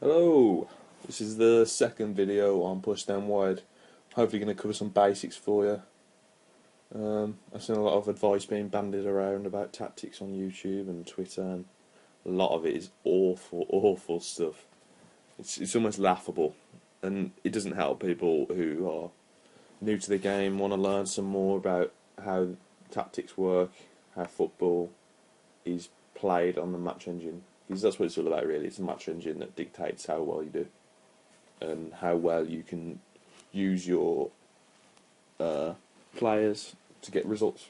Hello, this is the second video on Push Down Wide. Hopefully going to cover some basics for you. I've seen a lot of advice being bandied around about tactics on YouTube and Twitter, and a lot of it is awful, awful stuff. It's almost laughable, and it doesn't help people who are new to the game, want to learn some more about how tactics work, how football is played on the match engine. Because that's what it's all about, really. It's a match engine that dictates how well you do and how well you can use your players to get results.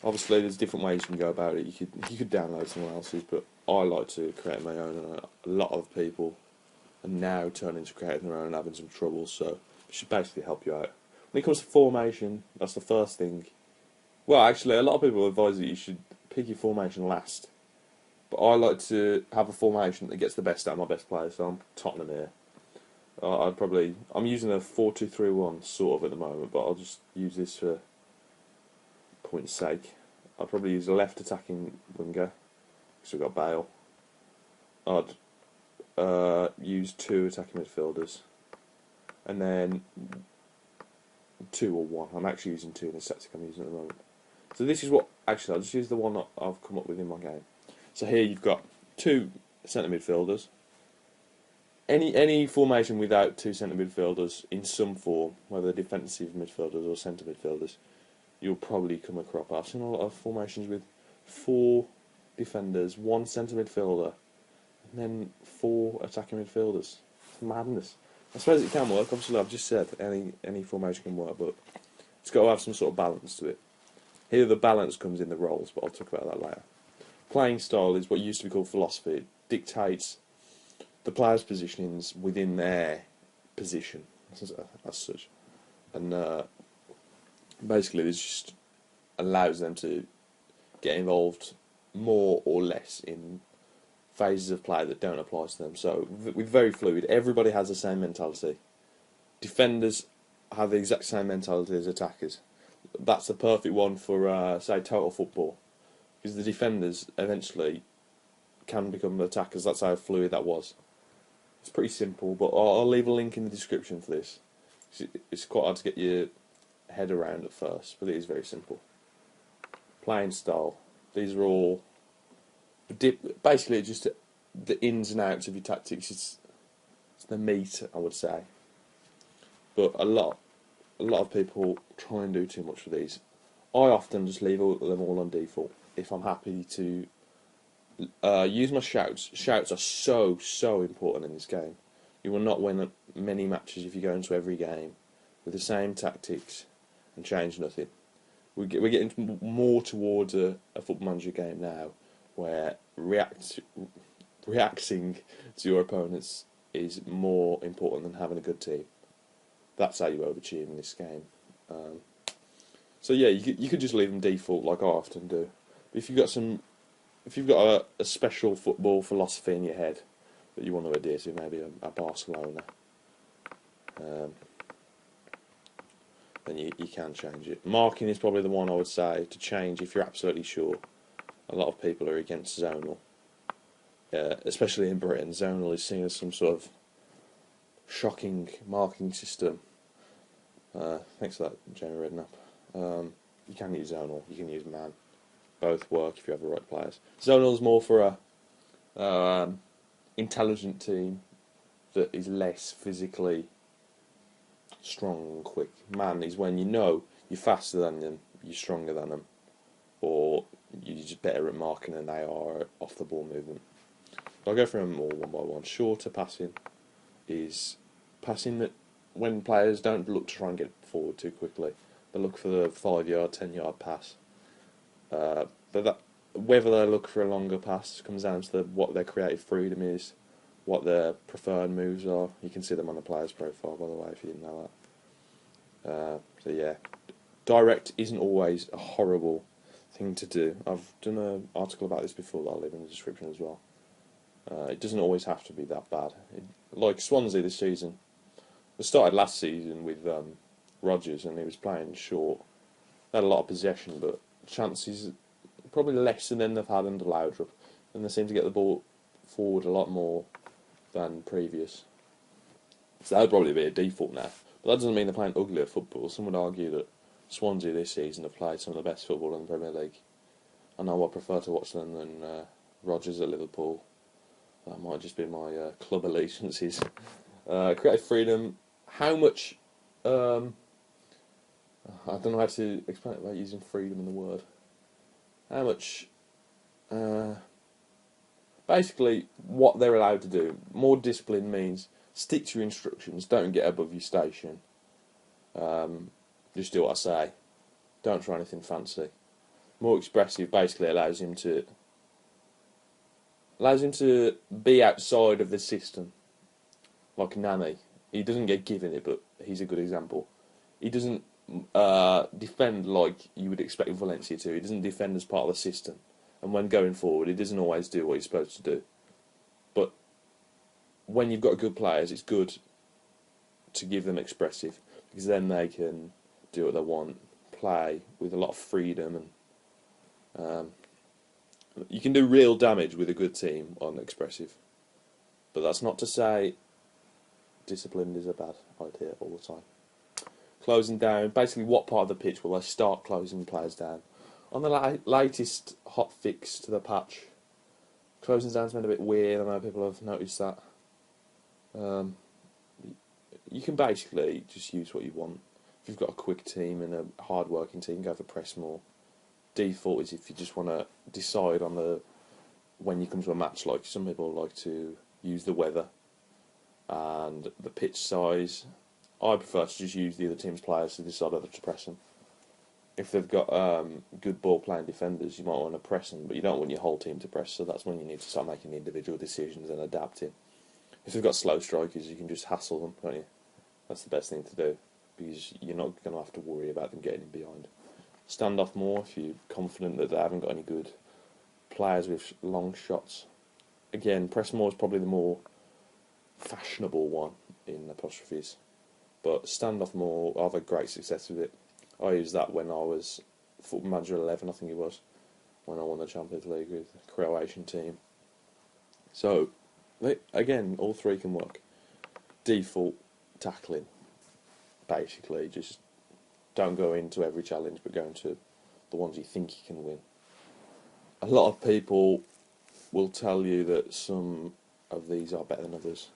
Obviously, there's different ways you can go about it. You could download someone else's, but I like to create my own, and a lot of people are now turning to creating their own and having some trouble. So it should basically help you out. When it comes to formation, that's the first thing. Well, actually, a lot of people advise that you should pick your formation last. But I like to have a formation that gets the best out of my best players, so I'm Tottenham here. I'm using a 4-2-3-1 sort of at the moment, but I'll just use this for point's sake. I'll probably use a left attacking winger, because we've got Bale. I'd use two attacking midfielders, and then two or one. I'm actually using two in the tactic I'm using at the moment. So this is what, actually I'll just use the one that I've come up with in my game. So here you've got two centre midfielders. Any formation without two centre midfielders in some form, whether defensive midfielders or centre midfielders, you'll probably come across. I've seen a lot of formations with four defenders, one centre midfielder, and then four attacking midfielders. It's madness. I suppose it can work. Obviously, I've just said any formation can work, but it's got to have some sort of balance to it. Here the balance comes in the roles, but I'll talk about that later. Playing style is what used to be called philosophy. It dictates the players' positionings within their position as such, and basically this just allows them to get involved more or less in phases of play that don't apply to them. So with very fluid, everybody has the same mentality. Defenders have the exact same mentality as attackers. That's the perfect one for say total football. Because the defenders eventually can become attackers. That's how fluid that was. It's pretty simple, but I'll leave a link in the description for this. It's quite hard to get your head around at first, but it is very simple. Playing style. These are all basically just the ins and outs of your tactics. It's the meat, I would say. But a lot of people try and do too much with these. I often just leave them all on default. If I'm happy to use my shouts. Shouts are so important in this game. You will not win many matches if you go into every game with the same tactics and change nothing. We're getting more towards a football manager game now, where reacting to your opponents is more important than having a good team. That's how you overachieve in this game. So yeah, you could just leave them default like I often do. But if you've got a special football philosophy in your head that you want to adhere to, maybe a Barcelona, then you can change it. Marking is probably the one I would say to change if you're absolutely sure. A lot of people are against zonal, especially in Britain. Zonal is seen as some sort of shocking marking system. Thanks for that, Jamie Redknapp. You can use zonal, you can use man. Both work if you have the right players. Zonal is more for a intelligent team that is less physically strong and quick. Man is when you know you're faster than them, you're stronger than them, or you're just better at marking than they are off the ball movement. So I'll go through them all one by one. Shorter passing is passing that when players don't look to try and get forward too quickly, they look for the 5-yard, 10-yard pass. But whether they look for a longer pass comes down to what their creative freedom is, what their preferred moves are. You can see them on the player's profile, by the way, if you didn't know that. So yeah, direct isn't always a horrible thing to do. I've done an article about this before that I'll leave in the description as well. It doesn't always have to be that bad. Like Swansea this season, they started last season with Rodgers, and he was playing short. They had a lot of possession, but chances probably less than they've had under Laudrup, and they seem to get the ball forward a lot more than previous. So that would probably be a default now. But that doesn't mean they're playing uglier football. Some would argue that Swansea this season have played some of the best football in the Premier League. I know I prefer to watch them than Rodgers at Liverpool. That might just be my club allegiances. Creative freedom. How much... I don't know how to explain it without using freedom in the word. How much... basically, what they're allowed to do. More discipline means stick to your instructions. Don't get above your station. Just do what I say. Don't try anything fancy. More expressive basically allows him to be outside of the system. Like Nani. He doesn't get given it, but he's a good example. He doesn't defend like you would expect Valencia to. He doesn't defend as part of the system. And when going forward, he doesn't always do what he's supposed to do. But when you've got good players, it's good to give them expressive, because then they can do what they want, play with a lot of freedom, and you can do real damage with a good team on expressive. But that's not to say disciplined is a bad idea all the time. Closing down, basically what part of the pitch will they start closing players down? On the latest hot fix to the patch, closing down's been a bit weird. I know people have noticed that. You can basically just use what you want. If you've got a quick team and a hard-working team, go for press more. Default is if you just want to decide on when you come to a match, like some people like to use the weather and the pitch size. I prefer to just use the other team's players to decide whether to press them. If they've got good ball-playing defenders, you might want to press them, but you don't want your whole team to press, so that's when you need to start making the individual decisions and adapting. If they've got slow strikers, you can just hassle them, can't you? That's the best thing to do, because you're not going to have to worry about them getting in behind. Stand off more if you're confident that they haven't got any good players with long shots. Again, press more is probably the more fashionable one in apostrophes, but stand off more, I've had great success with it. I used that when I was football manager 11, I think it was, when I won the Champions League with the Croatian team. So, again, all three can work. Default tackling, basically, just don't go into every challenge, but go into the ones you think you can win. A lot of people will tell you that some of these are better than others.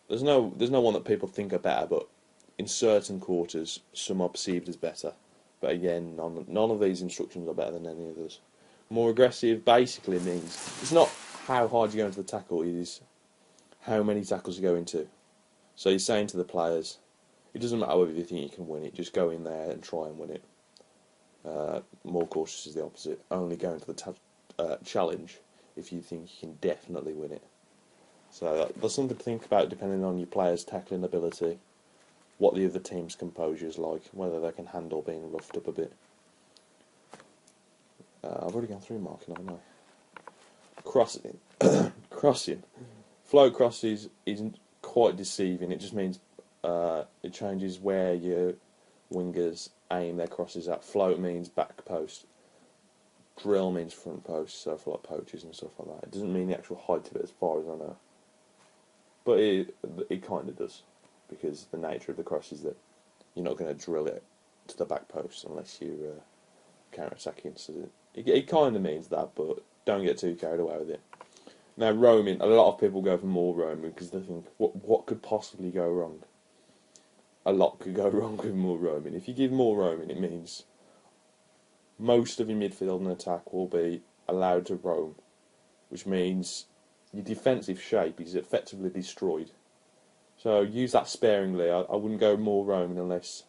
There's no one that people think are better, but in certain quarters, some are perceived as better. But again, none of these instructions are better than any others. More aggressive basically means it's not how hard you go into the tackle, it is how many tackles you go into. So you're saying to the players, it doesn't matter whether you think you can win it, just go in there and try and win it. More cautious is the opposite. Only go into the challenge if you think you can definitely win it. So there's something to think about depending on your players' tackling ability, what the other team's composure is like, whether they can handle being roughed up a bit. I've already gone through marking, haven't I? Crossing. Crossing. Float crosses isn't quite deceiving. It just means it changes where your wingers aim their crosses at. Float means back post. Drill means front post, so for like poachers and stuff like that. It doesn't mean the actual height of it as far as I know. But it kind of does, because the nature of the cross is that you're not going to drill it to the back post unless you're counter-attacking. So it kind of means that, but don't get too carried away with it. Now, roaming, a lot of people go for more roaming because they think, what could possibly go wrong? A lot could go wrong with more roaming. If you give more roaming, it means most of your midfield and attack will be allowed to roam, which means your defensive shape is effectively destroyed. So use that sparingly. I wouldn't go more roaming unless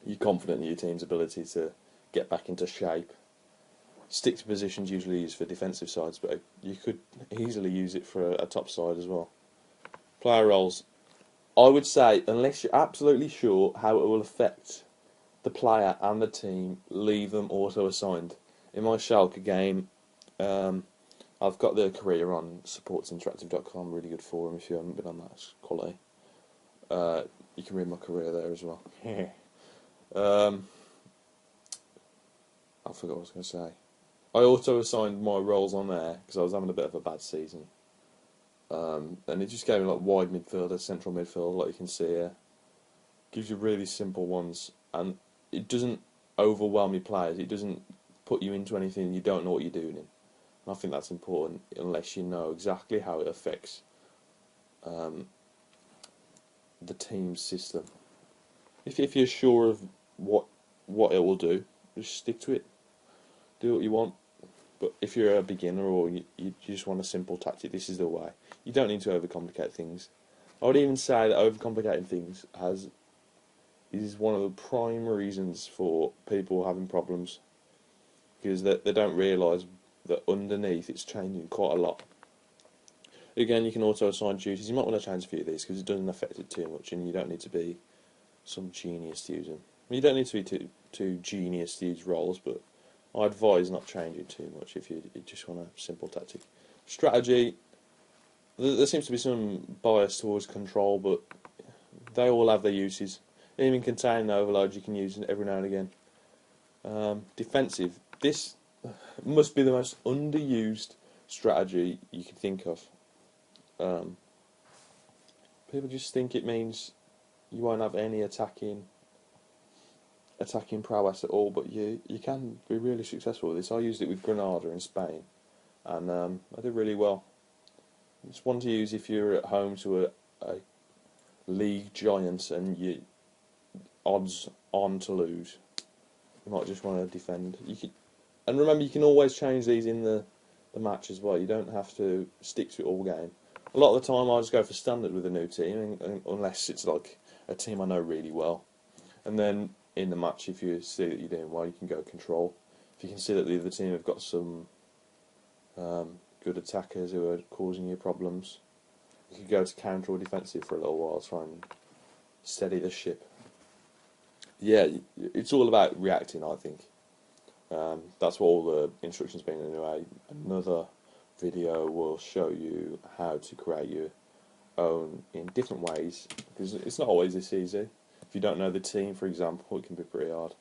you're confident in your team's ability to get back into shape. Stick to positions usually used for defensive sides, but you could easily use it for a top side as well. Player roles. I would say, unless you're absolutely sure how it will affect the player and the team, leave them auto-assigned. In my Schalke game, I've got the career on supportsinteractive.com, really good forum if you haven't been on that, it's quality. You can read my career there as well. I forgot what I was going to say. I auto-assigned my roles on there because I was having a bit of a bad season. and it just gave me like wide midfielder, central midfield, like you can see here. Gives you really simple ones, and it doesn't overwhelm your players. It doesn't put you into anything you don't know what you're doing in. And I think that's important, unless you know exactly how it affects the team's system. If you're sure of what it will do, just stick to it. Do what you want. But if you're a beginner or you just want a simple tactic, this is the way. You don't need to overcomplicate things. I would even say that overcomplicating things is one of the prime reasons for people having problems, because they don't realise that underneath it's changing quite a lot. Again, you can also assign duties. You might want to change a few of these because it doesn't affect it too much, and you don't need to be some genius to use them. You don't need to be too genius to use roles, but I advise not changing too much if you just want a simple tactic. Strategy, there seems to be some bias towards control, but they all have their uses. Even containment overload you can use every now and again. Defensive, this must be the most underused strategy you can think of. People just think it means you won't have any attacking prowess at all, but you can be really successful with this. I used it with Granada in Spain, and I did really well. It's one to use if you're at home to a league giant and you odds on to lose. You might just want to defend. And remember, you can always change these in the match as well. You don't have to stick to it all game. A lot of the time, I just go for standard with a new team, unless it's like a team I know really well. And then in the match, if you see that you're doing well, you can go control. If you can see that the other team have got some good attackers who are causing you problems, you can go to counter or defensive for a little while, try and steady the ship. Yeah, it's all about reacting, I think. That's what all the instructions been anyway. Another video will show you how to create your own in different ways, because it's not always this easy. If you don't know the team, for example, it can be pretty hard.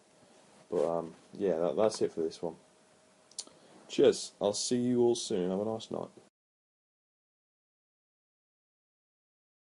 But yeah, that's it for this one. Cheers. I'll see you all soon. Have a nice night.